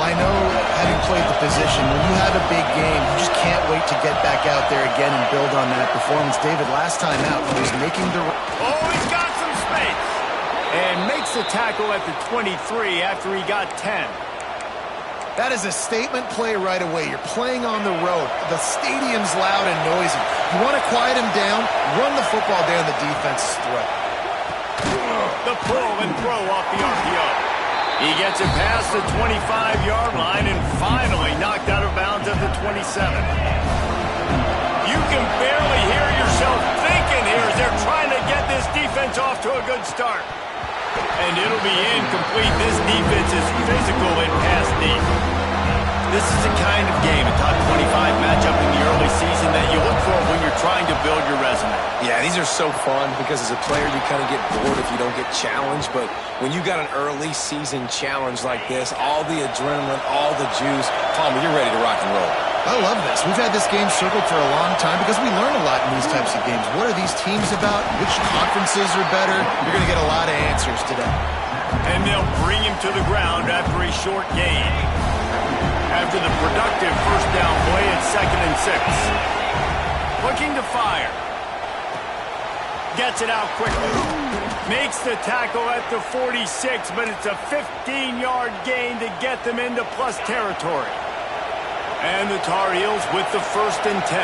Well, I know, having played the position, when you have a big game, you just can't wait to get back out there again and build on that performance. David, last time out, he was making the... Oh, he's got some space. And makes the tackle at the 23 after he got 10. That is a statement play right away. You're playing on the road. The stadium's loud and noisy. You want to quiet him down, run the football down the defense's throat. The pull and throw off the RPO. He gets it past the 25-yard line and finally knocked out of bounds at the 27. You can barely hear yourself thinking here as they're trying to get this defense off to a good start. And it'll be incomplete. This defense is physical and pass deep. This is the kind of game, a top 25 matchup in the early season, that you look for when you're trying to build your resume. Yeah, these are so fun because as a player you kind of get bored if you don't get challenged. But when you got an early season challenge like this, all the adrenaline, all the juice, Palmer, you're ready to rock and roll. I love this. We've had this game circled for a long time because we learn a lot in these types of games. What are these teams about? Which conferences are better? You're going to get a lot of answers today. And they'll bring him to the ground after a short gain. After the productive first down play at 2nd and 6. Looking to fire. Gets it out quickly. Makes the tackle at the 46, but it's a 15-yard gain to get them into plus territory. And the Tar Heels with the 1st and 10.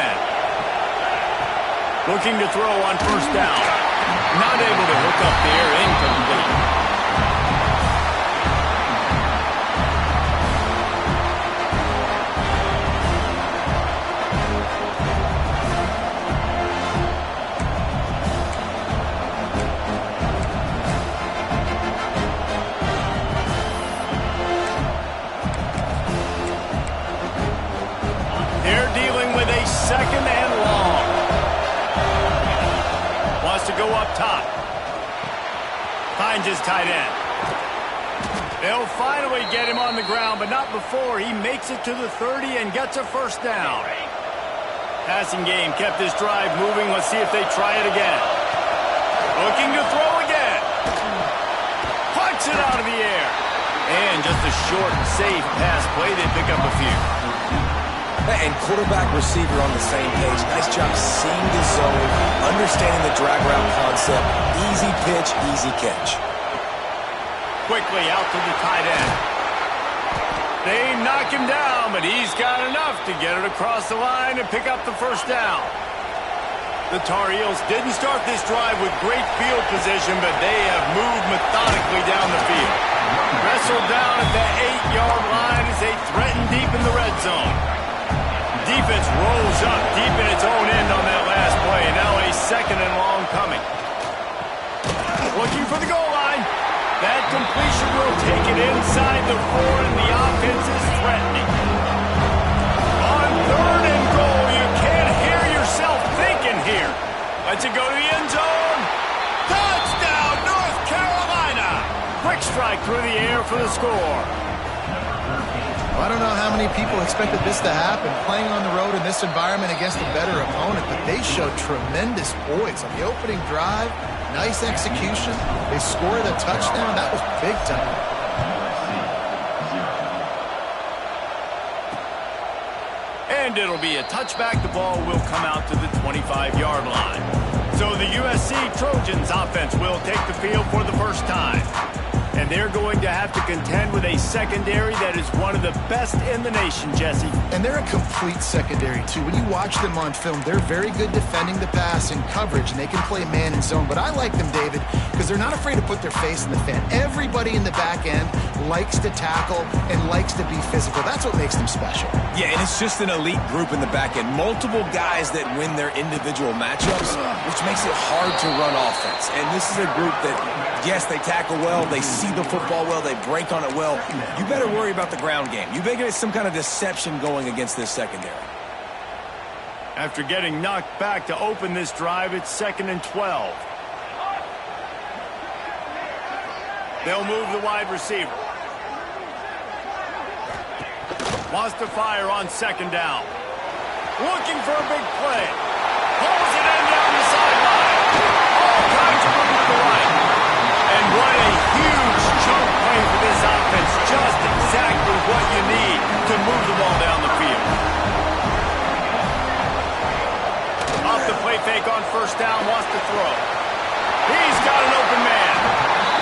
Looking to throw on first down. Not able to hook up there, incomplete. Second and long. Wants to go up top. Finds his tight end. They'll finally get him on the ground, but not before he makes it to the 30 and gets a first down. Passing game kept this drive moving. Let's see if they try it again. Looking to throw again. Puncks it out of the air. And just a short, safe pass play. They pick up a few. And quarterback receiver on the same page. Nice job seeing the zone, understanding the drag route concept. Easy pitch, easy catch. Quickly out to the tight end. They knock him down, but he's got enough to get it across the line and pick up the first down. The Tar Heels didn't start this drive with great field position, but they have moved methodically down the field. Wrestled down at the 8-yard line as they threaten deep in the red zone. Defense rolls up deep in its own end on that last play. Now a 2nd and long coming. Looking for the goal line. That completion will take it inside the 4, and the offense is threatening. On 3rd and goal, you can't hear yourself thinking here. Lets it go to the end zone. Touchdown, North Carolina. Quick strike through the air for the score. I don't know how many people expected this to happen, playing on the road in this environment against a better opponent, but they showed tremendous poise on the opening drive. Nice execution. They scored a touchdown. That was big time. And it'll be a touchback. The ball will come out to the 25-yard line. So the USC Trojans offense will take the field for the first time. And they're going to have to contend with a secondary that is one of the best in the nation, Jesse. And they're a complete secondary, too. When you watch them on film, they're very good defending the pass and coverage, and they can play man and zone. But I like them, David, because they're not afraid to put their face in the fan. Everybody in the back end likes to tackle and likes to be physical. That's what makes them special. Yeah, and it's just an elite group in the back end. Multiple guys that win their individual matchups, which makes it hard to run offense. And this is a group that, yes, they tackle well, they see the football well, they break on it well. You better worry about the ground game. You better get some kind of deception going against this secondary. After getting knocked back to open this drive, it's 2nd and 12. They'll move the wide receiver. Wants to fire on 2nd down. Looking for a big play. Pulls it in down the sideline. All kinds of room to the right. And what a huge chunk play for this offense. Just exactly what you need first down, wants to throw. He's got an open man.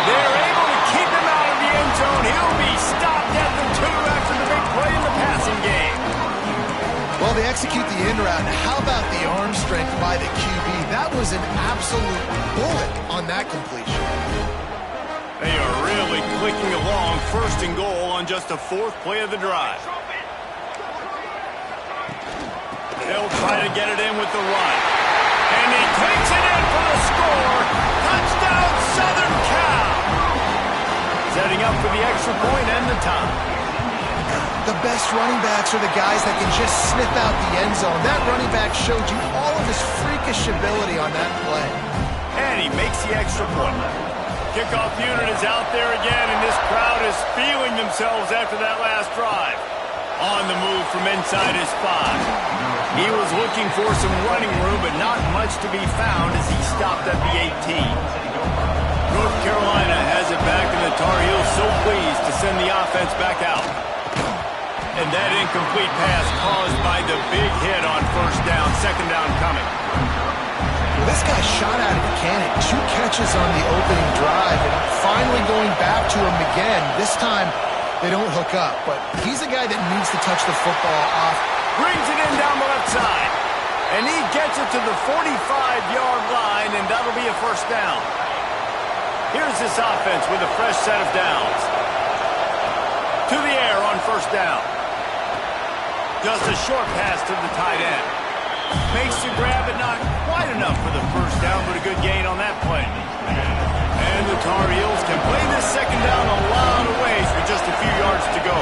They're able to keep him out of the end zone. He'll be stopped at the 2 after the big play in the passing game. Well, they execute the in route. How about the arm strength by the QB? That was an absolute bullet on that completion. They are really clicking along, 1st and goal on just the 4th play of the drive. They'll try to get it in with the run. And he takes it in for the score. Touchdown, Southern Cal. Setting up for the extra point and the tie. The best running backs are the guys that can just sniff out the end zone. That running back showed you all of his freakish ability on that play. And he makes the extra point. Kickoff unit is out there again, and this crowd is feeling themselves after that last drive. On the move from inside his 5. He was looking for some running room, but not much to be found as he stopped at the 18. North Carolina has it back, and the Tar Heels so pleased to send the offense back out. And that incomplete pass caused by the big hit on 1st down, 2nd down coming. Well, this guy shot out of a cannon. 2 catches on the opening drive, and finally going back to him again. This time, they don't hook up, but he's a guy that needs to touch the football off. Brings it in down the left side. And he gets it to the 45-yard line, and that'll be a 1st down. Here's this offense with a fresh set of downs. To the air on 1st down. Just a short pass to the tight end. Makes the grab, but not quite enough for the 1st down, but a good gain on that play. And the Tar Heels can play this 2nd down a lot of ways with just a few yards to go.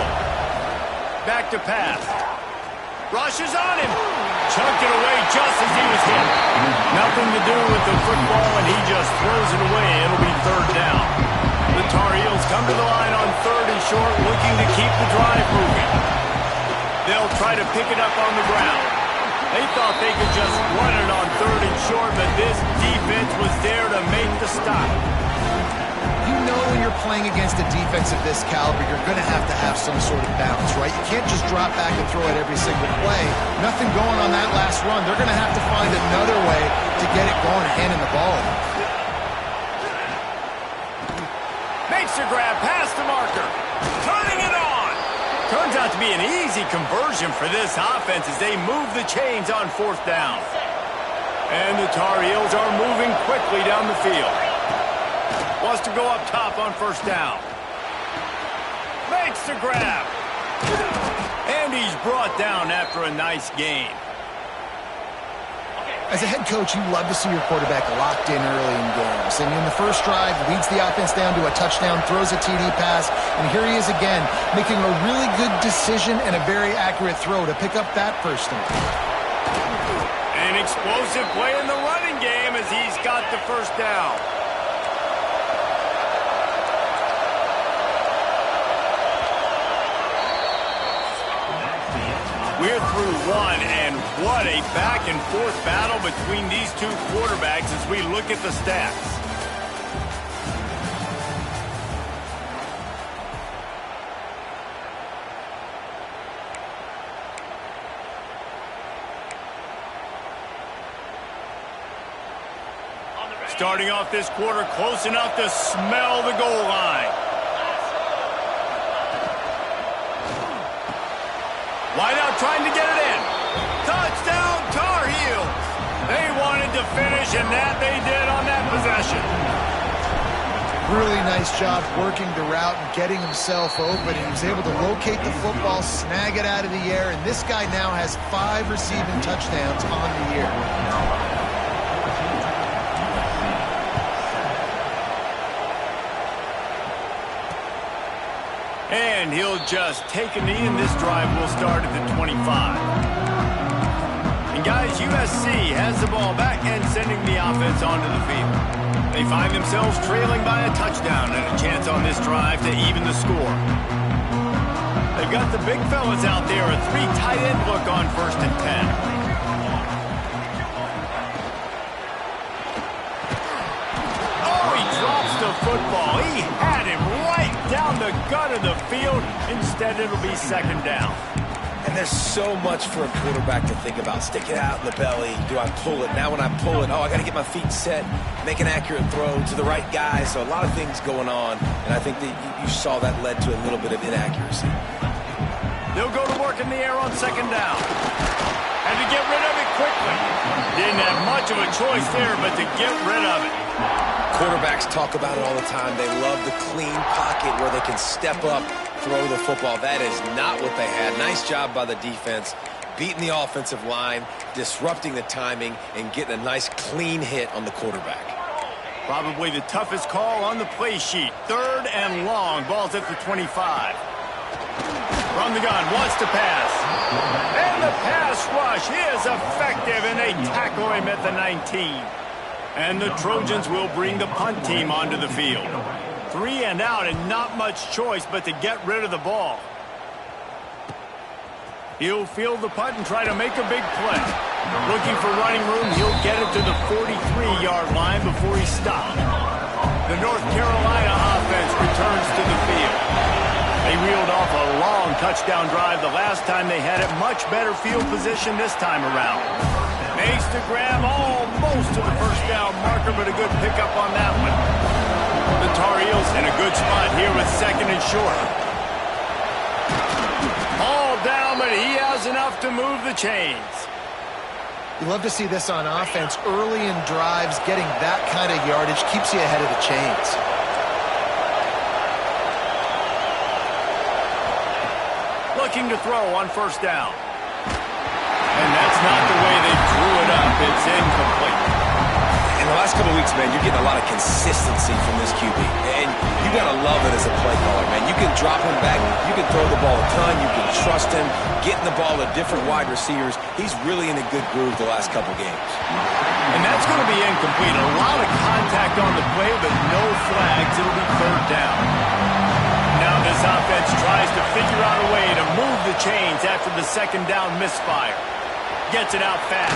Back to pass. Rushes on him. Chucked it away just as he was hit. Nothing to do with the football, and he just throws it away. It'll be 3rd down. The Tar Heels come to the line on 3rd and short, looking to keep the drive moving. They'll try to pick it up on the ground. They thought they could just run it on 3rd and short, but this defense was there to make the stop. You know when you're playing against a defense of this caliber, you're going to have some sort of balance, right? You can't just drop back and throw it every single play. Nothing going on that last run. They're going to have to find another way to get it going and handing the ball. Makes the grab past the marker. Turning it on. Turns out to be an easy conversion for this offense as they move the chains on 4th down. And the Tar Heels are moving quickly down the field. Wants to go up top on 1st down. Makes the grab. And he's brought down after a nice gain. As a head coach, you love to see your quarterback locked in early in games. And in the first drive, leads the offense down to a touchdown, throws a TD pass, and here he is again, making a really good decision and a very accurate throw to pick up that 1st down. An explosive play in the running game as he's got the 1st down. We're through 1, and what a back-and-forth battle between these 2 quarterbacks as we look at the stats. Starting off this quarter close enough to smell the goal line. Wide out trying to get it in. Touchdown, Tar Heels. They wanted to finish, and that they did on that possession. Really nice job working the route and getting himself open. He was able to locate the football, snag it out of the air, and this guy now has 5 receiving touchdowns on the year. And he'll just take a knee, and this drive will start at the 25. And guys, USC has the ball back and sending the offense onto the field. They find themselves trailing by a touchdown and a chance on this drive to even the score. They've got the big fellas out there, a 3 tight end look on 1st and 10. Football. He had him right down the gut of the field. Instead, it'll be 2nd down. And there's so much for a quarterback to think about. Stick it out in the belly. Do I pull it? Now when I pull it, I got to get my feet set, make an accurate throw to the right guy. So a lot of things going on, and I think that you saw that led to a little bit of inaccuracy. They'll go to work in the air on second down. And to get rid of it quickly. Didn't have much of a choice there, but to get rid of it. Quarterbacks talk about it all the time. They love the clean pocket where they can step up, throw the football. That is not what they had. Nice job by the defense, beating the offensive line, disrupting the timing, and getting a nice clean hit on the quarterback. Probably the toughest call on the play sheet. 3rd and long. Ball's at the 25. From the gun, wants to pass. And the pass rush is effective, and they tackle him at the 19. And the Trojans will bring the punt team onto the field. 3 and out, and not much choice but to get rid of the ball. He'll field the punt and try to make a big play. Looking for running room, he'll get it to the 43-yard line before he's stopped. The North Carolina offense returns to the field. They reeled off a long touchdown drive the last time they had it. Much better field position this time around. Makes the grab almost to the first down marker, but a good pickup on that one. The Tar Heels in a good spot here with 2nd and short. All down, but he has enough to move the chains. You love to see this on offense. Early in drives, getting that kind of yardage keeps you ahead of the chains. Looking to throw on first down. And that's not the way they drew it up. It's incomplete. In the last couple of weeks, man, you're getting a lot of consistency from this QB. And you got to love it as a play caller, man. You can drop him back. You can throw the ball a ton. You can trust him. Getting the ball to different wide receivers. He's really in a good groove the last couple games. And that's going to be incomplete. A lot of contact on the play, but no flags. It'll be 3rd down. Now this offense tries to figure out a way to move the chains after the 2nd down misfire. Gets it out fast.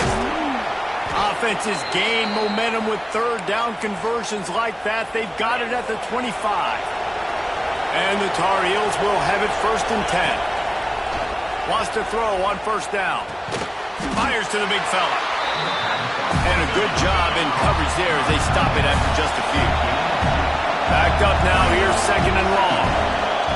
Offenses gain momentum with 3rd down conversions like that. They've got it at the 25. And the Tar Heels will have it 1st and 10. Wants to throw on first down. Fires to the big fella. And a good job in coverage there as they stop it after just a few. Backed up now here, 2nd and long.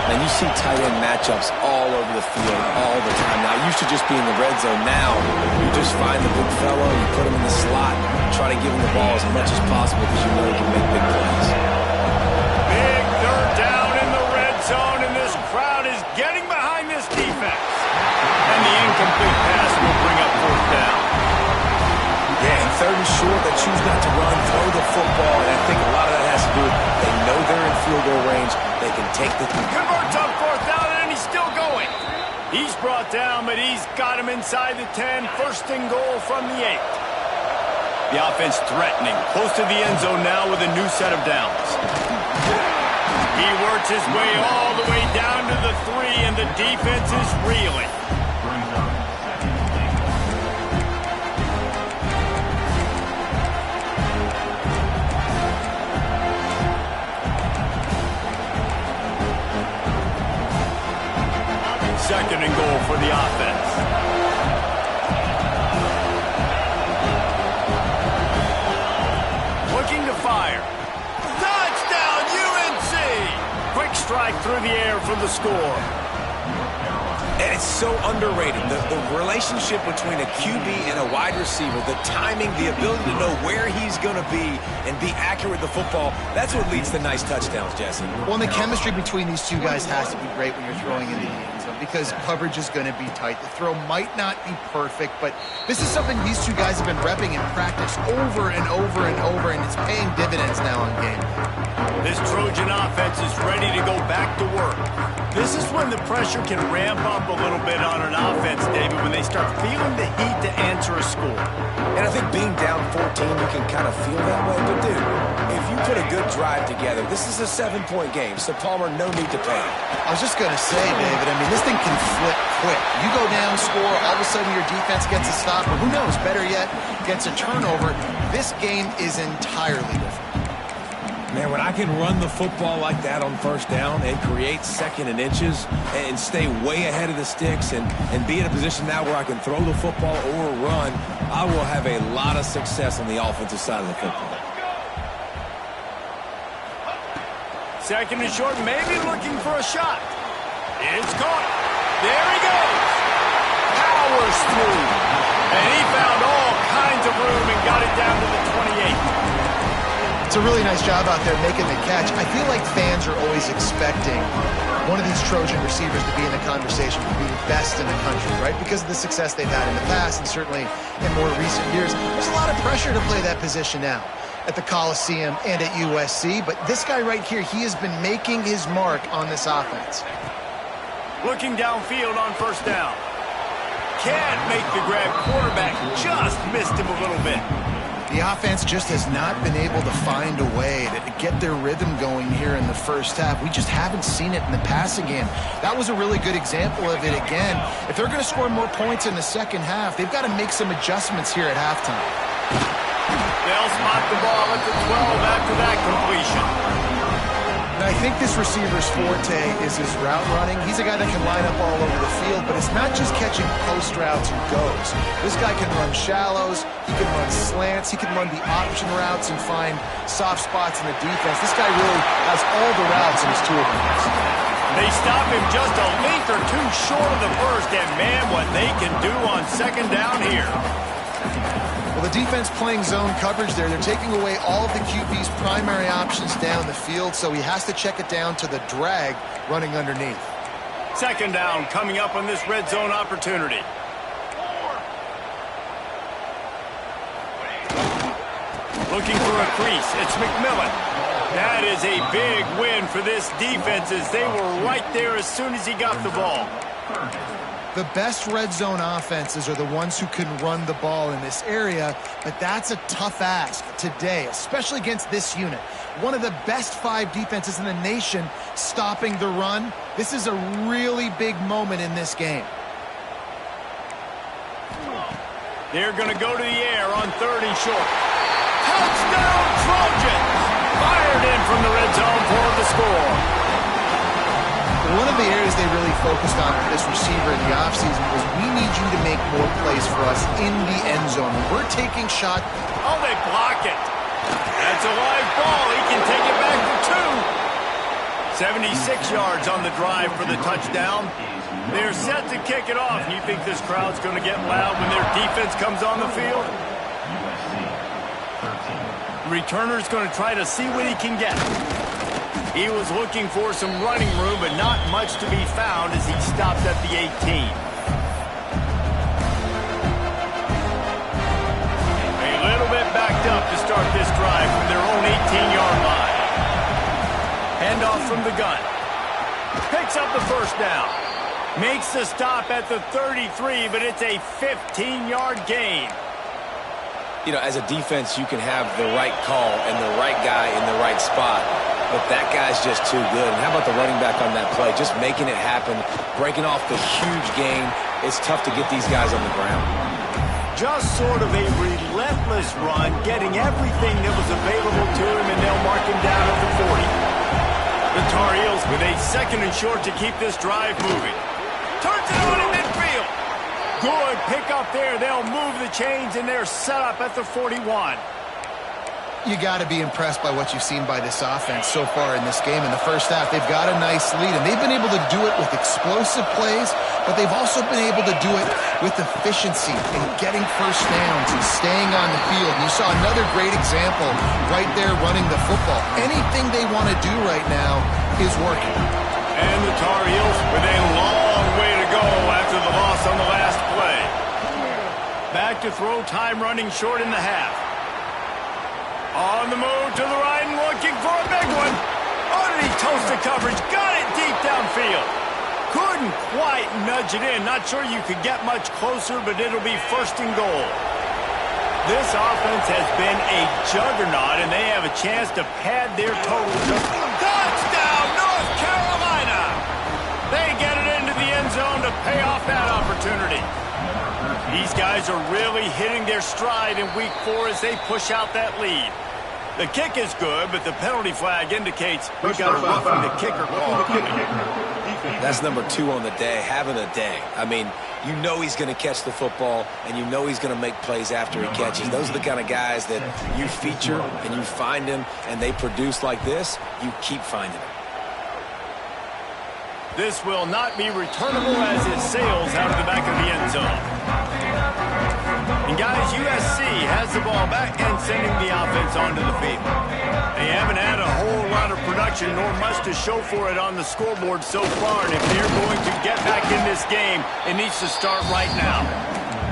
And you see tight end matchups all over the field all the time. Now, it used to just be in the red zone. Now, you just find the big fellow, you put him in the slot, try to give him the ball as much as possible because you know he can make big plays. Big 3rd down in the red zone, and this crowd is getting behind this defense. And the incomplete pass will bring up 4th down. Yeah, and 3rd and short, they choose not to run, throw the football, and I think a lot of that has to do with they know they're in field goal range. They can take the... Converts on 4th down, and he's still going. He's brought down, but he's got him inside the 10. 1st and goal from the 8. The offense threatening. Close to the end zone now with a new set of downs. He works his way all the way down to the 3, and the defense is reeling. Second and goal for the offense. Looking to fire. Touchdown, UNC! Quick strike through the air for the score. And it's so underrated. The relationship between a QB and a wide receiver, the timing, the ability to know where he's going to be and be accurate with the football, that's what leads to nice touchdowns, Jesse. Well, and the chemistry between these two guys has to be great when you're throwing into the end zone because coverage is going to be tight. The throw might not be perfect, but this is something these two guys have been repping in practice over and over and over, and it's paying dividends now on game. This Trojan offense is ready to go back to work. This is when the pressure can ramp up a little bit on an offense, David, when they start feeling the heat to answer a score. And I think being down 14, you can kind of feel that way. But, dude, if you put a good drive together, this is a 7-point game, so Palmer, no need to panic. I was just going to say, David, I mean, this thing can flip quick. You go down, score, all of a sudden your defense gets a stop, or who knows, better yet, gets a turnover. This game is entirely different. Man, when I can run the football like that on first down and create second and inches and stay way ahead of the sticks and be in a position now where I can throw the football or run, I will have a lot of success on the offensive side of the football. Second and short, maybe looking for a shot. It's caught. There he goes. Powers through. And he found all kinds of room and got it down to the 28. It's a really nice job out there making the catch. I feel like fans are always expecting one of these Trojan receivers to be in the conversation to be the best in the country, right? Because of the success they've had in the past and certainly in more recent years. There's a lot of pressure to play that position now at the Coliseum and at USC. But this guy right here, he has been making his mark on this offense. Looking downfield on first down. Can't make the grab. Quarterback just missed him a little bit. The offense just has not been able to find a way to get their rhythm going here in the first half. We just haven't seen it in the passing game. That was a really good example of it again. If they're going to score more points in the second half, they've got to make some adjustments here at halftime. They'll spot the ball at the 12 after that completion. And I think this receiver's forte is his route running. He's a guy that can line up all over the field, but it's not just catching post routes and goes. This guy can run shallows, he can run slants, he can run the option routes and find soft spots in the defense. This guy really has all the routes in his toolbox. They stop him just a length or two short of the first, and man, what they can do on second down here. Well, the defense playing zone coverage there. They're taking away all of the QB's primary options down the field, so he has to check it down to the drag running underneath. Second down coming up on this red zone opportunity. Looking for a crease. It's McMillan. That is a big win for this defense as they were right there as soon as he got the ball. The best red zone offenses are the ones who can run the ball in this area, but that's a tough ask today, especially against this unit. One of the best 5 defenses in the nation stopping the run. This is a really big moment in this game. They're going to go to the air on third and short. Touchdown Trojans! Fired in from the red zone for the score. One of the areas they really focused on for this receiver in the offseason was we need you to make more plays for us in the end zone. We're taking shots. Oh, they block it. That's a live ball. He can take it back for 2. 76 yards on the drive for the touchdown. They're set to kick it off. You think this crowd's going to get loud when their defense comes on the field? The returner's going to try to see what he can get. He was looking for some running room, but not much to be found as he stopped at the 18. A little bit backed up to start this drive from their own 18-yard line. Handoff from the gun. Picks up the first down. Makes the stop at the 33, but it's a 15-yard gain. You know, as a defense, you can have the right call and the right guy in the right spot, but that guy's just too good. And how about the running back on that play? Just making it happen, breaking off the huge gain. It's tough to get these guys on the ground. Just sort of a relentless run, getting everything that was available to him, and they'll mark him down at the 40. The Tar Heels with a second and short to keep this drive moving. Turns it on in midfield. Good pickup there. They'll move the chains, and they're set up at the 41. You got to be impressed by what you've seen by this offense so far in this game. In the first half, they've got a nice lead, and they've been able to do it with explosive plays, but they've also been able to do it with efficiency and getting first downs and staying on the field. You saw another great example right there running the football. Anything they want to do right now is working. And the Tar Heels with a long way to go after the loss on the last play. Back to throw, time running short in the half. On the move to the right and looking for a big one. Oh, did he toast the coverage? Got it deep downfield. Couldn't quite nudge it in. Not sure you could get much closer, but it'll be first and goal. This offense has been a juggernaut, and they have a chance to pad their total. Touchdown, North Carolina! They get it into the end zone to pay off that opportunity. These guys are really hitting their stride in week 4 as they push out that lead. The kick is good, but the penalty flag indicates we've got a roughing the kicker call coming. That's number 2 on the day, having a day. I mean, you know he's going to catch the football, and you know he's going to make plays after he catches. Those are the kind of guys that you feature and you find them, and they produce like this, you keep finding them. This will not be returnable as it sails out of the back of the end zone. And guys, USC has the ball back and sending the offense onto the field. They haven't had a whole lot of production nor much to show for it on the scoreboard so far. And if they're going to get back in this game, it needs to start right now.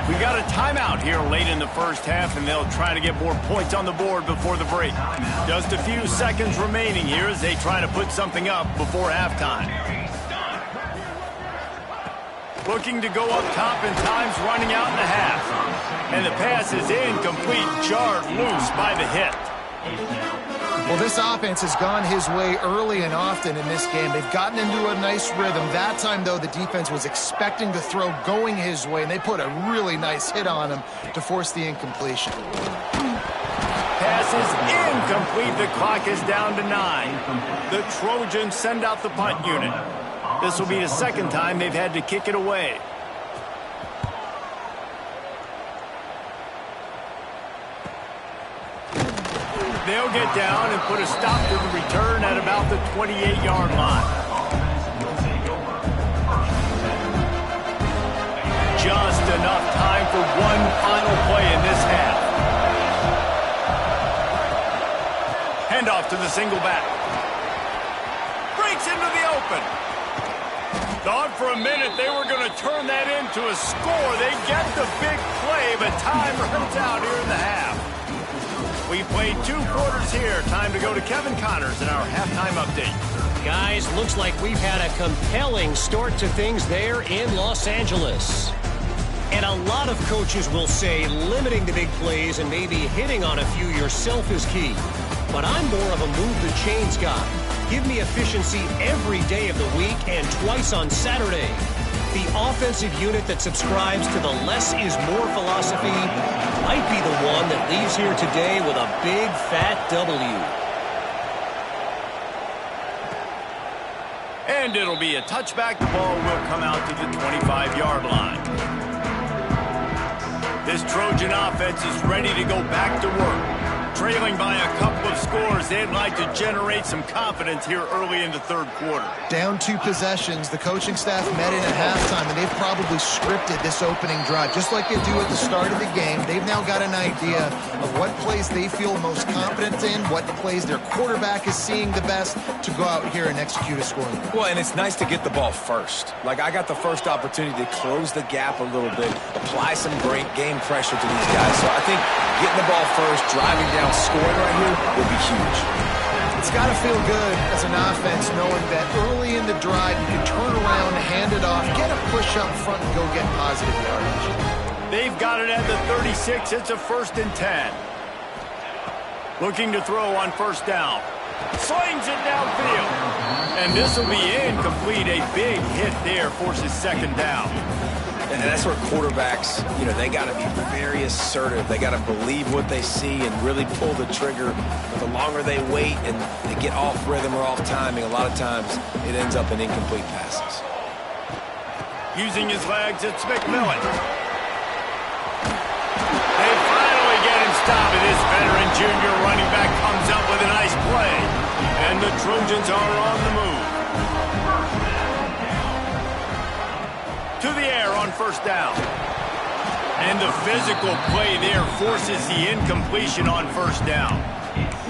We got a timeout here late in the first half, and they'll try to get more points on the board before the break. Just a few seconds remaining here as they try to put something up before halftime. Looking to go up top, and time's running out in the half. And the pass is incomplete, jarred loose by the hit. Well, this offense has gone his way early and often in this game. They've gotten into a nice rhythm. That time, though, the defense was expecting the throw going his way, and they put a really nice hit on him to force the incompletion. Pass is incomplete. The clock is down to 9. The Trojans send out the punt unit. This will be the second time they've had to kick it away. They'll get down and put a stop to the return at about the 28-yard line. Just enough time for one final play in this half. Handoff to the single back. Breaks into the open. Thought for a minute they were going to turn that into a score. They get the big play, but time runs out here in the half. We played 2 quarters here. Time to go to Kevin Connors in our halftime update. Guys, looks like we've had a compelling start to things there in Los Angeles. And a lot of coaches will say limiting the big plays and maybe hitting on a few yourself is key. But I'm more of a move the chains guy. Give me efficiency every day of the week and twice on Saturday. The offensive unit that subscribes to the less is more philosophy might be the one that leaves here today with a big fat W. And it'll be a touchback. The ball will come out to the 25-yard line. This Trojan offense is ready to go back to work. Trailing by a couple of scores, they'd like to generate some confidence here early in the third quarter. Down 2 possessions, the coaching staff met in at halftime, and they've probably scripted this opening drive. Just like they do at the start of the game, they've now got an idea of what plays they feel most confident in, what plays their quarterback is seeing the best to go out here and execute a scoring drive. Well, and it's nice to get the ball first. Like, I got the first opportunity to close the gap a little bit, apply some great game pressure to these guys. So I think getting the ball first, driving down, scoring right here will be huge. It's got to feel good as an offense knowing that early in the drive you can turn around, hand it off, get a push up front, and go get positive yardage. They've got it at the 36. It's a 1st and 10. Looking to throw on first down. Slings it downfield. And this will be incomplete. A big hit there forces second down. And that's where quarterbacks, you know, they got to be very assertive. They got to believe what they see and really pull the trigger. But the longer they wait and they get off rhythm or off timing, a lot of times it ends up in incomplete passes. Using his legs, it's McMillan. They finally get him stopped. This veteran junior running back comes up with a nice play. And the Trojans are on the move. To the air on first down. And the physical play there forces the incompletion on first down.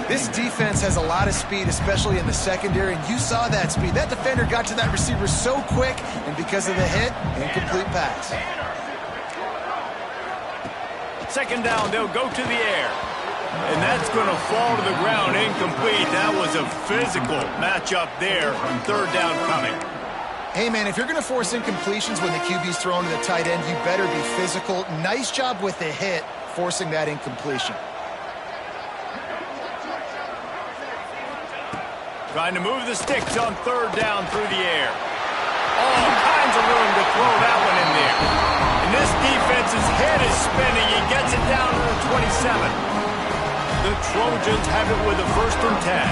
This defense has a lot of speed, especially in the secondary, and you saw that speed. That defender got to that receiver so quick, and because of the hit, incomplete pass. Second down, they'll go to the air. And that's going to fall to the ground incomplete. That was a physical matchup there. Third down coming. Hey, man, if you're going to force incompletions when the QB's thrown to the tight end, you better be physical. Nice job with the hit, forcing that incompletion. Trying to move the sticks on third down through the air. All kinds of room to throw that one in there. And this defense's head is spinning. He gets it down to the 27. The Trojans have it with a 1st and 10.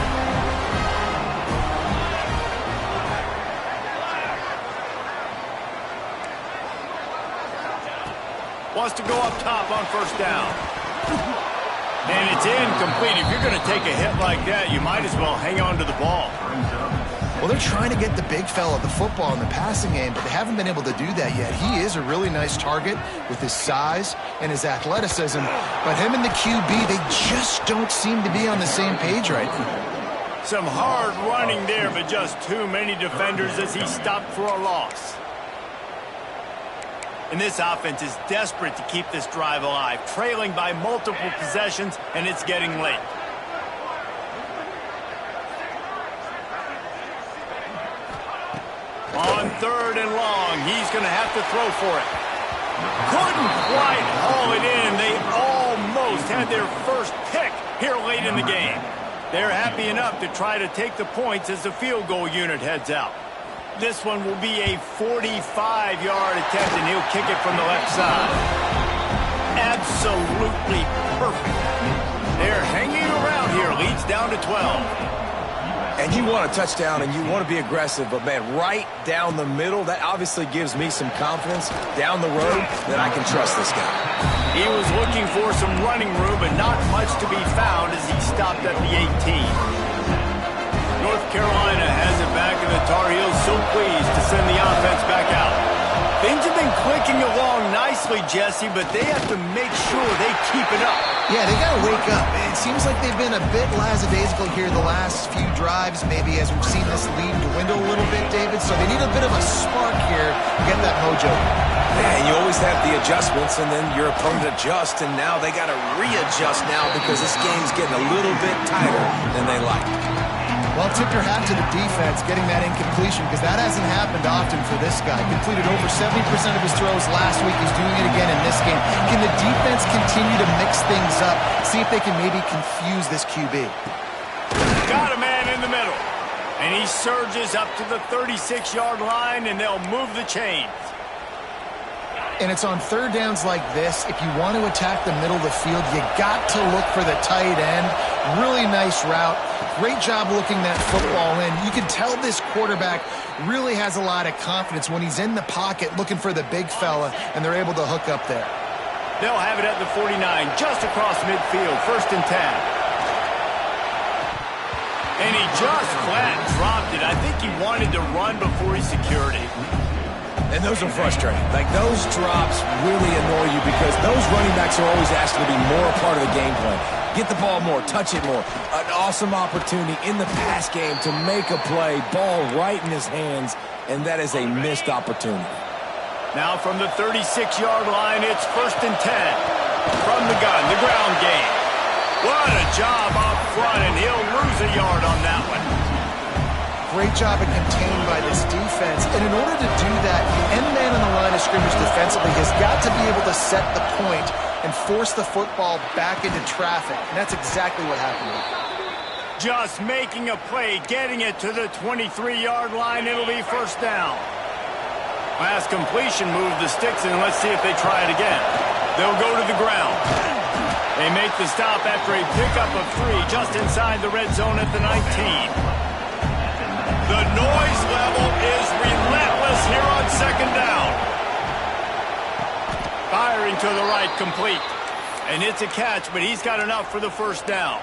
Wants to go up top on 1st down. And it's incomplete. If you're going to take a hit like that, you might as well hang on to the ball. Well, they're trying to get the big fella the football in the passing game, but they haven't been able to do that yet. He is a really nice target with his size and his athleticism, but him and the QB, they just don't seem to be on the same page right now. Some hard running there, but just too many defenders as he stopped for a loss. And this offense is desperate to keep this drive alive, trailing by multiple possessions, and it's getting late. On 3rd and long, he's going to have to throw for it. Couldn't quite haul it in. They almost had their first pick here late in the game. They're happy enough to try to take the points as the field goal unit heads out. This one will be a 45-yard attempt, and he'll kick it from the left side. Absolutely perfect. They're hanging around here. Leads down to 12. And you want a touchdown, and you want to be aggressive, but, man, right down the middle, that obviously gives me some confidence down the road that I can trust this guy. He was looking for some running room, but not much to be found as he stopped at the 18. North Carolina has it back, and the Tar Heels so pleased to send the offense back out. Things have been clicking along nicely, Jesse, but they have to make sure they keep it up. Yeah, they got to wake up. It seems like they've been a bit lackadaisical here the last few drives, maybe as we've seen this lead dwindle a little bit, David. So they need a bit of a spark here to get that mojo. Yeah, and you always have the adjustments, and then your opponent adjusts, and now they got to readjust now because this game's getting a little bit tighter than they like. Well, tip your hat to the defense getting that incompletion because that hasn't happened often for this guy. Completed over 70% of his throws last week. He's doing it again in this game. Can the defense continue to mix things up? See if they can maybe confuse this QB. Got a man in the middle. And he surges up to the 36-yard line, and they'll move the chains. And it's on 3rd downs like this. If you want to attack the middle of the field, you got to look for the tight end. Really nice route. Great job looking that football in. You can tell this quarterback really has a lot of confidence when he's in the pocket looking for the big fella, and they're able to hook up there. They'll have it at the 49, just across midfield, 1st and 10. And he just flat dropped it. I think he wanted to run before he secured it. And those are frustrating. Like, those drops really annoy you because those running backs are always asked to be more a part of the game plan. Get the ball more, touch it more. An awesome opportunity in the pass game to make a play, ball right in his hands, and that is a missed opportunity. Now from the 36-yard line, it's 1st and 10. From the gun, the ground game. What a job up front, and he'll lose a yard on that one. Great job of contained by this defense. And in order to do that, the end man on the line of scrimmage defensively has got to be able to set the point and force the football back into traffic. And that's exactly what happened. Just making a play, getting it to the 23-yard line. It'll be 1st down. Last completion moved the sticks, and let's see if they try it again. They'll go to the ground. They make the stop after a pickup of 3 just inside the red zone at the 19. The noise level is relentless here on 2nd down. Firing to the right, complete. And it's a catch, but he's got enough for the 1st down.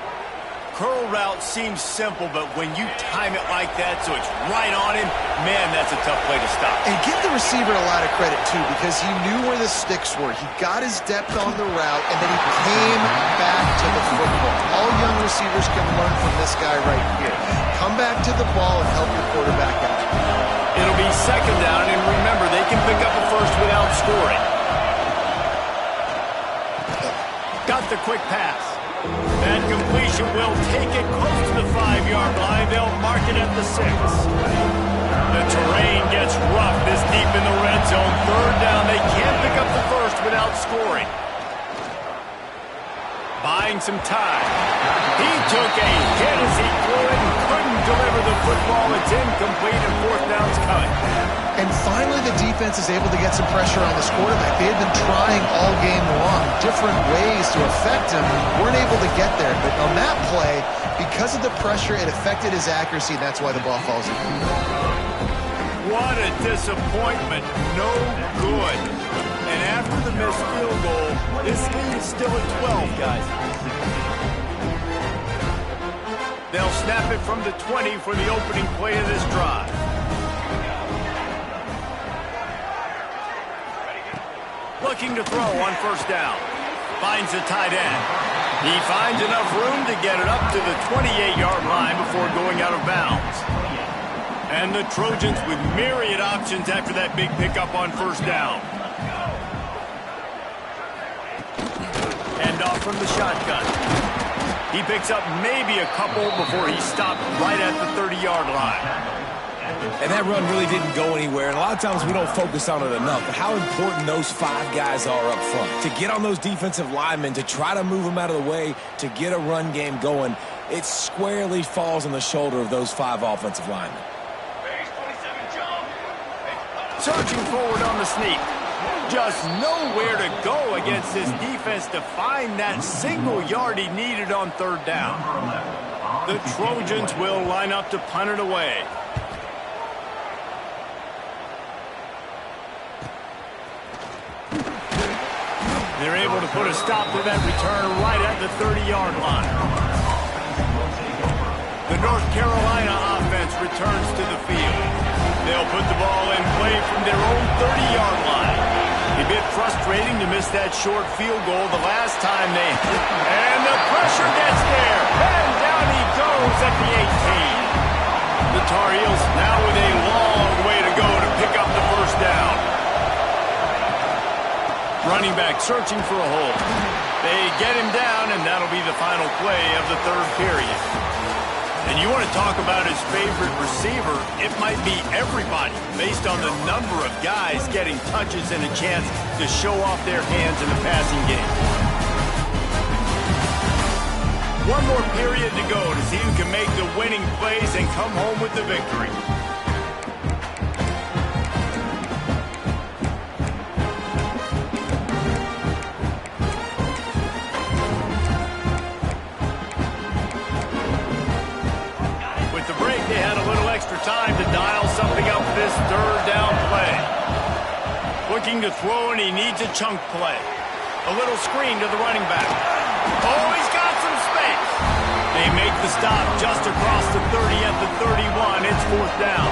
Curl route seems simple, but when you time it like that so it's right on him, man, that's a tough play to stop. And give the receiver a lot of credit, too, because he knew where the sticks were. He got his depth on the route, and then he came back to the football. All young receivers can learn from this guy right here. Come back to the ball and help your quarterback out. It'll be 2nd down, and remember, they can pick up a first without scoring. Got the quick pass. That completion will take it close to the 5-yard line. They'll mark it at the 6. The terrain gets rough this deep in the red zone. 3rd down. They can't pick up the first without scoring. Buying some time. He took a hit as he threw it and couldn't deliver the football. It's incomplete and fourth down's coming. And finally the defense is able to get some pressure on this quarterback. They had been trying all game long, different ways to affect him. Weren't able to get there. But on that play, because of the pressure, it affected his accuracy, and that's why the ball falls in. What a disappointment. No good. And after the missed field goal, this lead is still at 12, guys. They'll snap it from the 20 for the opening play of this drive. Looking to throw on first down. Finds the tight end. He finds enough room to get it up to the 28-yard line before going out of bounds. And the Trojans with myriad options after that big pickup on first down. Hand off from the shotgun. He picks up maybe a couple before he stopped right at the 30-yard line. And that run really didn't go anywhere. And a lot of times we don't focus on it enough. But how important those 5 guys are up front. To get on those defensive linemen, to try to move them out of the way, to get a run game going, it squarely falls on the shoulder of those 5 offensive linemen. Surging forward on the sneak. Just nowhere to go against this defense to find that single yard he needed on third down. The Trojans will line up to punt it away. They're able to put a stop to that return right at the 30-yard line. The North Carolina offense returns to the field. They'll put the ball in play from their own 30-yard line. A bit frustrating to miss that short field goal the last time they... And the pressure gets there. And down he goes at the 18. The Tar Heels now with a long way to go to pick up the first down. Running back searching for a hole. They get him down, and that'll be the final play of the third period. And you want to talk about his favorite receiver, it might be everybody based on the number of guys getting touches and a chance to show off their hands in the passing game. One more period to go to see who can make the winning plays and come home with the victory. Time to dial something up this third down play. Looking to throw, and he needs a chunk play. A little screen to the running back. Oh, he's got some space. They make the stop just across the 30 at the 31. It's fourth down.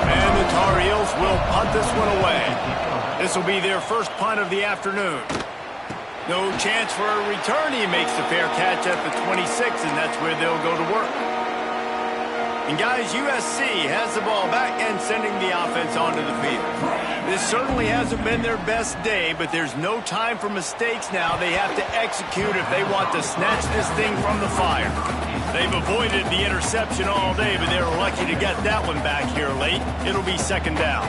And the Tar Heels will punt this one away. This will be their first punt of the afternoon. No chance for a return. He makes the fair catch at the 26, and that's where they'll go to work. And guys, USC has the ball back and sending the offense onto the field. This certainly hasn't been their best day, but there's no time for mistakes now. They have to execute if they want to snatch this thing from the fire. They've avoided the interception all day, but they were lucky to get that one back here late. It'll be second down.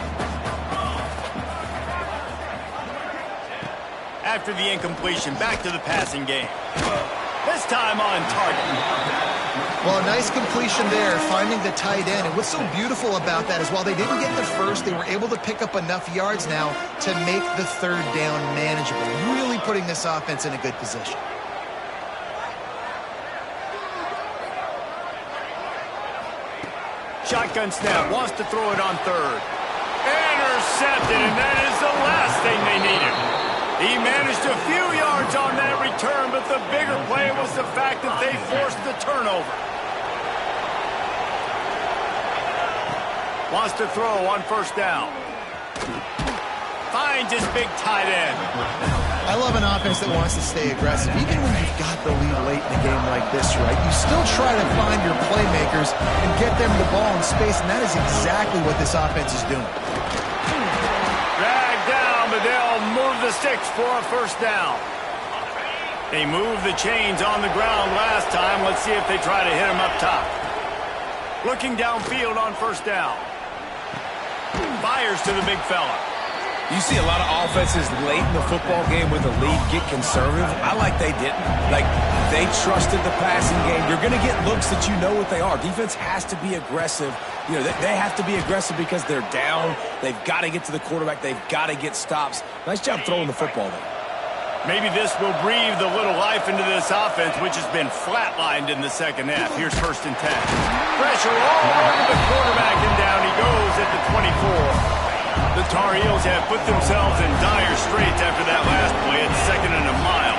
After the incompletion, back to the passing game. This time on target. Well, a nice completion there, finding the tight end. And what's so beautiful about that is while they didn't get the first, they were able to pick up enough yards now to make the third down manageable, really putting this offense in a good position. Shotgun snap, wants to throw it on third. Intercepted, and that is the last thing they needed. He managed a few yards on that return, but the bigger play was the fact that they forced the turnover. Wants to throw on first down. Finds his big tight end. I love an offense that wants to stay aggressive. Even when you've got the lead late in a game like this, right, you still try to find your playmakers and get them the ball in space, and that is exactly what this offense is doing. Dragged down, but they'll move the sticks for a first down. They moved the chains on the ground last time. Let's see if they try to hit him up top. Looking downfield on first down. Fires to the big fella. You see a lot of offenses late in the football game with a lead get conservative. I like they didn't. Like, they trusted the passing game. You're going to get looks that you know what they are. Defense has to be aggressive. You know, they have to be aggressive because they're down. They've got to get to the quarterback. They've got to get stops. Nice job throwing the football there. Maybe this will breathe a little life into this offense, which has been flatlined in the second half. Here's 1st and 10. Pressure all over the quarterback, and down he goes at the 24. The Tar Heels have put themselves in dire straits after that last play at 2nd and a mile.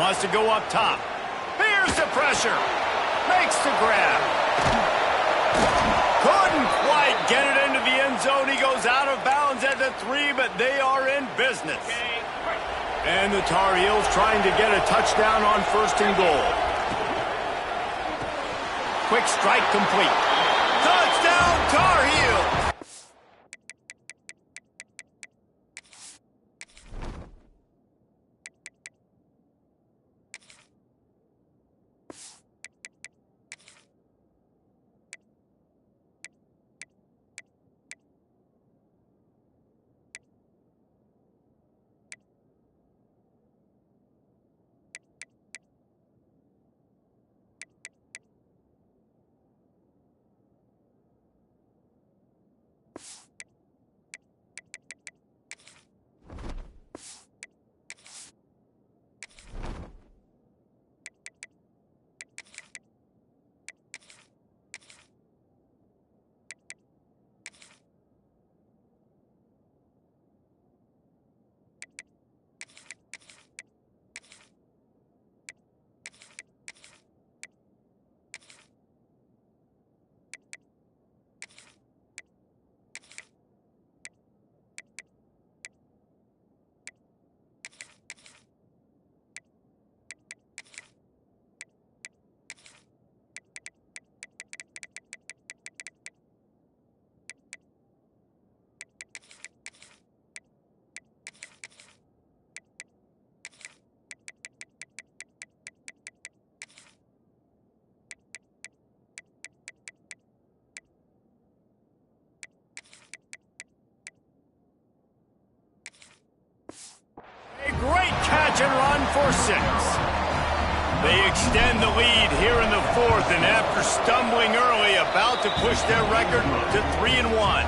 Wants to go up top. Here's the pressure. Makes the grab. Couldn't quite get it into the end zone. He goes out of bounds at the 3, but they are in business. And the Tar Heels trying to get a touchdown on 1st and goal. Quick strike complete. Touchdown, Tar Heels! Great catch and run for 6. They extend the lead here in the 4th, and after stumbling early, about to push their record to 3-1.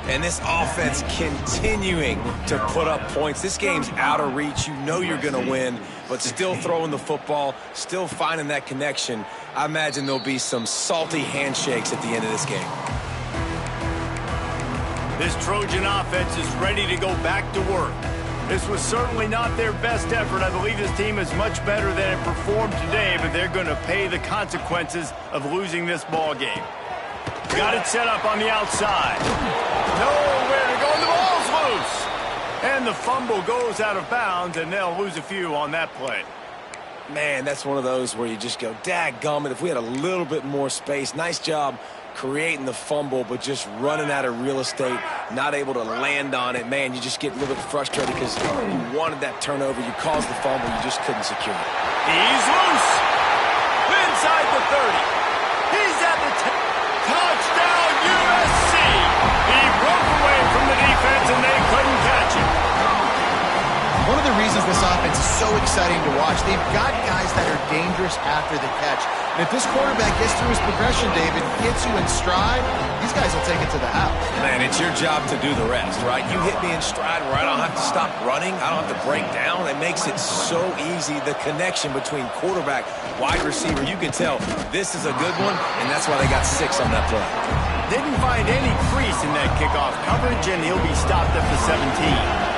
And this offense continuing to put up points. This game's out of reach. You know you're going to win, but still throwing the football, still finding that connection. I imagine there'll be some salty handshakes at the end of this game. This Trojan offense is ready to go back to work. This was certainly not their best effort. I believe this team is much better than it performed today, but they're going to pay the consequences of losing this ball game. Got it set up on the outside. Nowhere to go, and the ball's loose. And the fumble goes out of bounds, and they'll lose a few on that play. Man, that's one of those where you just go, dadgummit, if we had a little bit more space. Nice job creating the fumble, but just running out of real estate, not able to land on it. Man, you just get a little bit frustrated because you wanted that turnover. You caused the fumble. You just couldn't secure it. He's loose. Inside the 30. He's at the 10. Touchdown, USC. He broke away from the defense, and they couldn't catch him. One of the reasons this offense is so exciting to watch, they've got guys that are dangerous after the catch. And if this quarterback gets through his progression, David, gets you in stride, these guys will take it to the house. Man, it's your job to do the rest, right? You hit me in stride where I don't have to stop running. I don't have to break down. It makes it so easy. The connection between quarterback, wide receiver, you can tell this is a good one, and that's why they got 6 on that play. Didn't find any crease in that kickoff coverage, and he'll be stopped at the 17.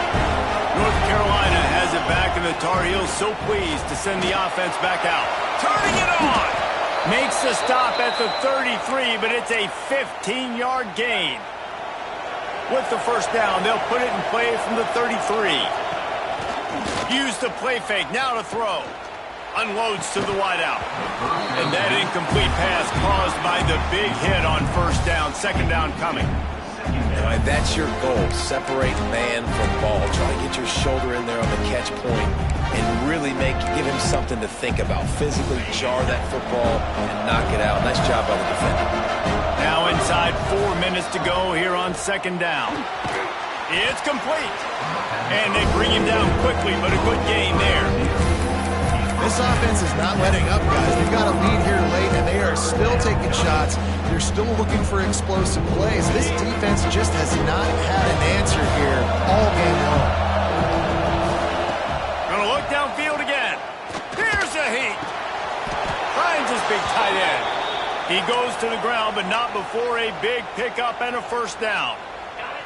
North Carolina has it back, and the Tar Heels so pleased to send the offense back out. Turning it on! Makes the stop at the 33, but it's a 15-yard gain. With the first down, they'll put it in play from the 33. Use the play fake, now to throw. Unloads to the wideout. And that incomplete pass caused by the big hit on first down. Second down coming. All right, that's your goal. Separate man from ball. Try to get your shoulder in there on the catch point and really give him something to think about. Physically jar that football and knock it out. Nice job by the defender. Now inside 4 minutes to go here on second down. It's complete. And they bring him down quickly, but a good gain there. This offense is not letting up, guys. They've got a lead here late, and they are still taking shots. They're still looking for explosive plays. This defense just has not had an answer here all game long. Gonna look downfield again. Here's a heat. Finds his big tight end. He goes to the ground, but not before a big pickup and a first down.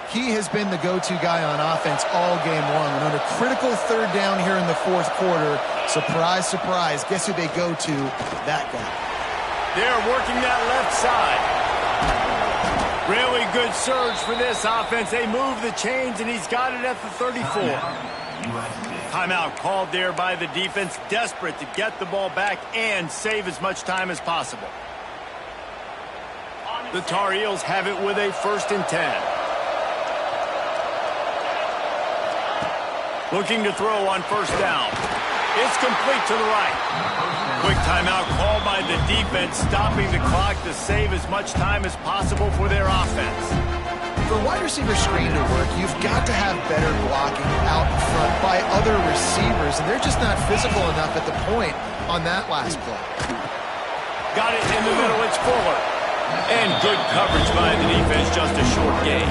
He has been the go-to guy on offense all game long. And on a critical third down here in the fourth quarter, surprise, surprise, guess who they go to? That guy. They're working that left side. Really good surge for this offense. They move the chains, and he's got it at the 34. Timeout called there by the defense, desperate to get the ball back and save as much time as possible. The Tar Heels have it with a 1st and 10. Looking to throw on first down. It's complete to the right. Quick timeout called by the defense, stopping the clock to save as much time as possible for their offense. For a wide receiver screen to work, you've got to have better blocking out in front by other receivers, and they're just not physical enough at the point on that last play. Got it in the middle, it's Fuller. And good coverage by the defense, just a short gain.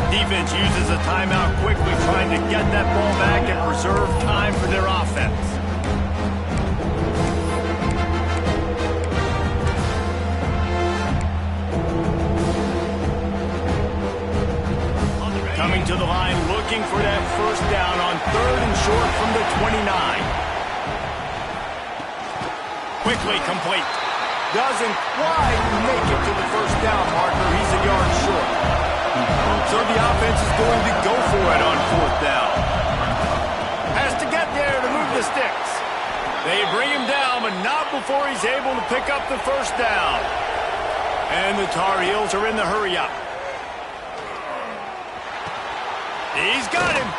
Defense uses a timeout quickly, trying to get that ball back and preserve time for their offense. Coming to the line, looking for that first down on 3rd and short from the 29. Quickly complete. Doesn't quite make it to the first down marker. He's a yard short. So the offense is going to go for it on 4th down. Has to get there to move the sticks. They bring him down, but not before he's able to pick up the first down. And the Tar Heels are in the hurry-up. He's got him.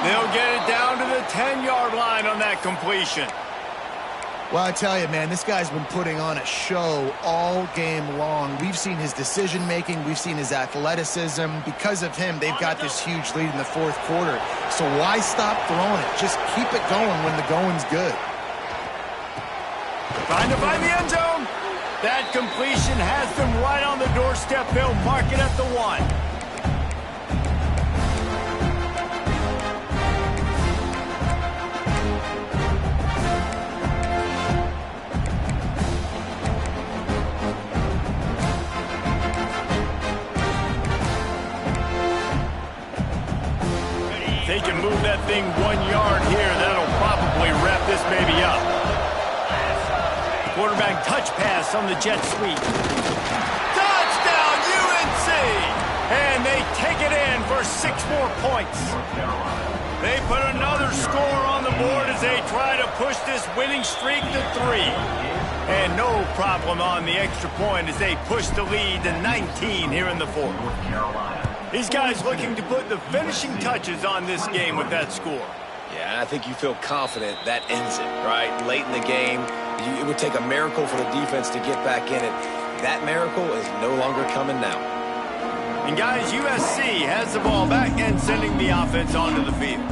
They'll get it down to the 10-yard line on that completion. Well, I tell you, man, this guy's been putting on a show all game long. We've seen his decision-making. We've seen his athleticism. Because of him, they've got this huge lead in the fourth quarter. So why stop throwing it? Just keep it going when the going's good. Trying to find the end zone. That completion has them right on the doorstep. They'll park it at the 1. They can move that thing 1 yard here. That'll probably wrap this baby up. Quarterback touch pass on the jet sweep. Touchdown, UNC! And they take it in for 6 more points. They put another score on the board as they try to push this winning streak to 3. And no problem on the extra point as they push the lead to 19 here in the fourth. These guys looking to put the finishing touches on this game with that score. Yeah, I think you feel confident that ends it, right? Late in the game, it would take a miracle for the defense to get back in it. That miracle is no longer coming now. And guys, USC has the ball back and sending the offense onto the field.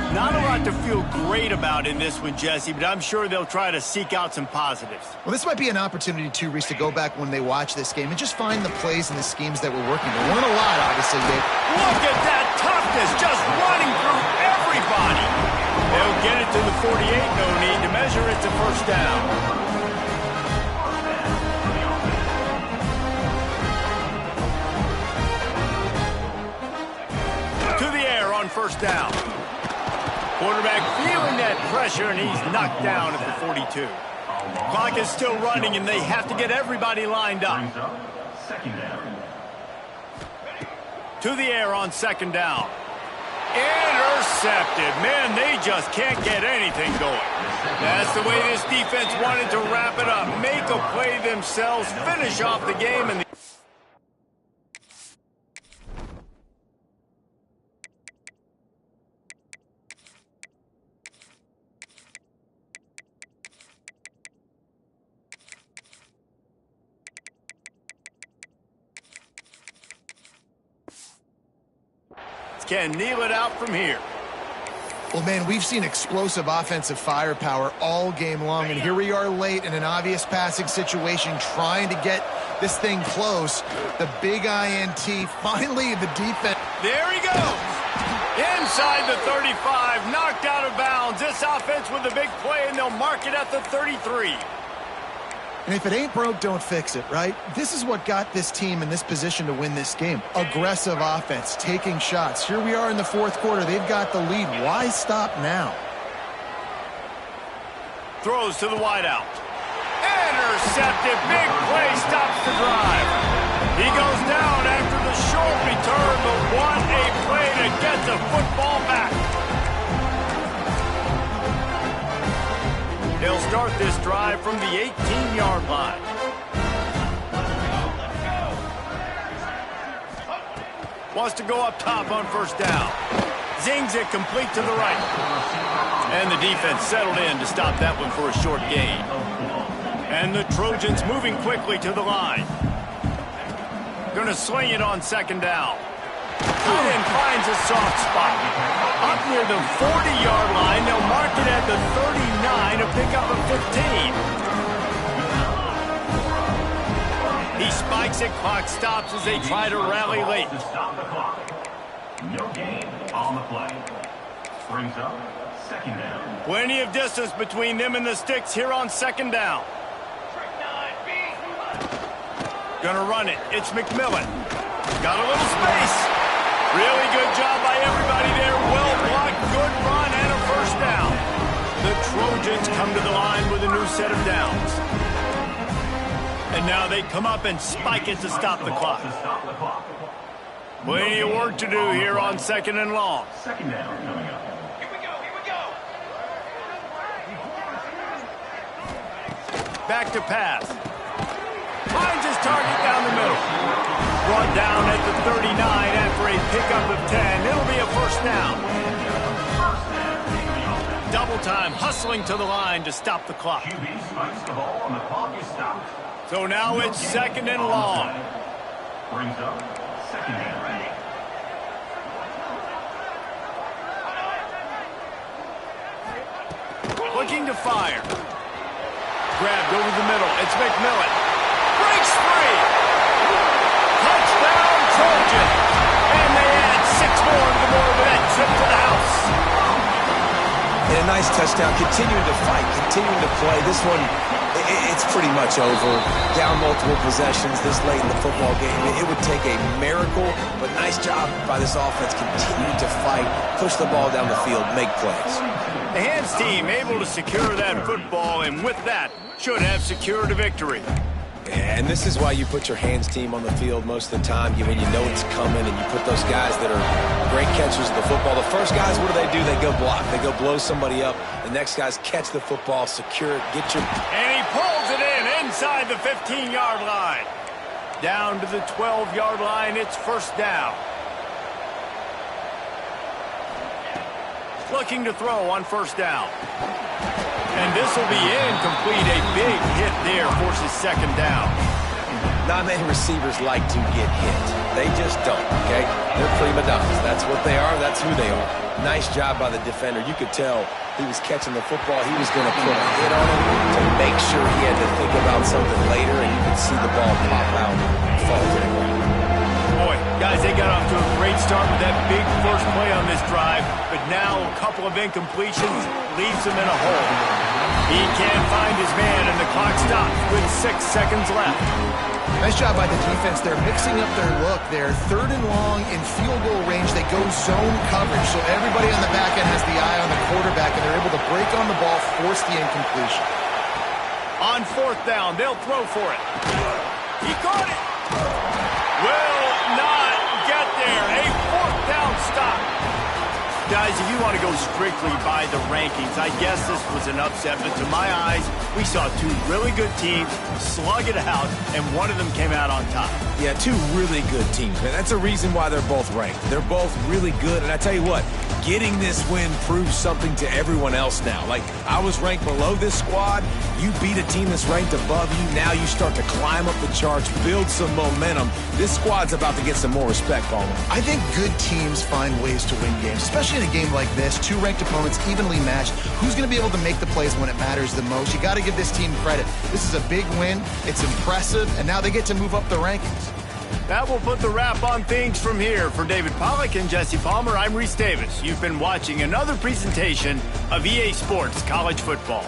Not a lot to feel great about in this one, Jesse, but I'm sure they'll try to seek out some positives. Well, this might be an opportunity, too, Reese, to go back when they watch this game and just find the plays and the schemes that were working. There weren't a lot, obviously, Dave. Look at that toughness, just running through everybody. They'll get it to the 48, no need to measure it to first down. On first down. Quarterback feeling that pressure, and he's knocked down at the 42. Clock is still running, and they have to get everybody lined up. To the air on second down. Intercepted. Man, they just can't get anything going. That's the way this defense wanted to wrap it up. Make a play themselves, finish off the game, and can kneel it out from here. Well, man, we've seen explosive offensive firepower all game long, and here we are late in an obvious passing situation trying to get this thing close. The big INT, finally the defense. There he goes. Inside the 35, knocked out of bounds. This offense with a big play, and they'll mark it at the 33. And if it ain't broke, don't fix it, right? This is what got this team in this position to win this game. Aggressive offense, taking shots. Here we are in the fourth quarter. They've got the lead. Why stop now? Throws to the wideout. Intercepted. Big play stops the drive. He goes down after the short return, but what a play to get the football back. They'll start this drive from the 18-yard line. Wants to go up top on first down. Zings it complete to the right. And the defense settled in to stop that one for a short gain. And the Trojans moving quickly to the line. Going to swing it on second down. Tight end finds a soft spot. Up near the 40-yard line, they'll mark it at the 39 to pick up a 15. He spikes it, clock stops as they try to rally late. No gain on the play. Brings up second down. Plenty of distance between them and the sticks here on second down. Gonna run it. It's McMillan. Got a little space. Really good job by everybody there. Well blocked, good run, and a first down. The Trojans come to the line with a new set of downs. And now they come up and spike it to stop the clock. Plenty of work to do here on second and long. Second down coming up. Here we go. Back to pass. Finds his target down the middle. Brought down at the 39 after a pickup of 10. It'll be a first down. Double time, hustling to the line to stop the clock. QB spikes the ball and the clock is stopped. So now it's second and long. Brings up second down. Looking to fire. Grabbed over the middle. It's McMillan. Breaks free. Touchdown, Trojan. And they add 6 more to the board with that trip to the house. And a nice touchdown. Continuing to fight, continuing to play. This one, it's pretty much over. Down multiple possessions this late in the football game. It would take a miracle, but nice job by this offense. Continuing to fight, push the ball down the field, make plays. The hands team able to secure that football, and with that, should have secured a victory. And this is why you put your hands team on the field most of the time when you know it's coming, and you put those guys that are great catchers of the football. The first guys, what do? They go block. They go blow somebody up. The next guys catch the football, secure it, get your... And he pulls it in inside the 15-yard line. Down to the 12-yard line, it's first down. Looking to throw on first down. And this will be incomplete. A big hit there forces second down. Not many receivers like to get hit. They just don't, okay? They're prima donnas. That's what they are. That's who they are. Nice job by the defender. You could tell he was catching the football. He was going to put a hit on it to make sure he had to think about something later, and you could see the ball pop out and fall to the ground. Boy, guys, they got off to a great start with that big first play on this drive, but now a couple of incompletions leaves them in a hole. He can't find his man, and the clock stops with 6 seconds left. Nice job by the defense. They're mixing up their look there. Third and long in field goal range. They go zone coverage, so everybody on the back end has the eye on the quarterback, and they're able to break on the ball, force the incompletion. On fourth down, they'll throw for it. He caught it. Will not get there. A fourth down stop. Guys, if you want to go strictly by the rankings, I guess this was an upset, but to my eyes, we saw two really good teams slug it out, and one of them came out on top. Yeah, two really good teams, man. That's a reason why they're both ranked. They're both really good, and I tell you what, getting this win proves something to everyone else now. Like, I was ranked below this squad. You beat a team that's ranked above you. Now you start to climb up the charts, build some momentum. This squad's about to get some more respect, Palmer. I think good teams find ways to win games, especially in a game like this. Two ranked opponents evenly matched. Who's going to be able to make the plays when it matters the most? You got to give this team credit. This is a big win. It's impressive, and now they get to move up the rankings. That will put the wrap on things from here. For David Pollack and Jesse Palmer, I'm Reese Davis. You've been watching another presentation of EA Sports College Football.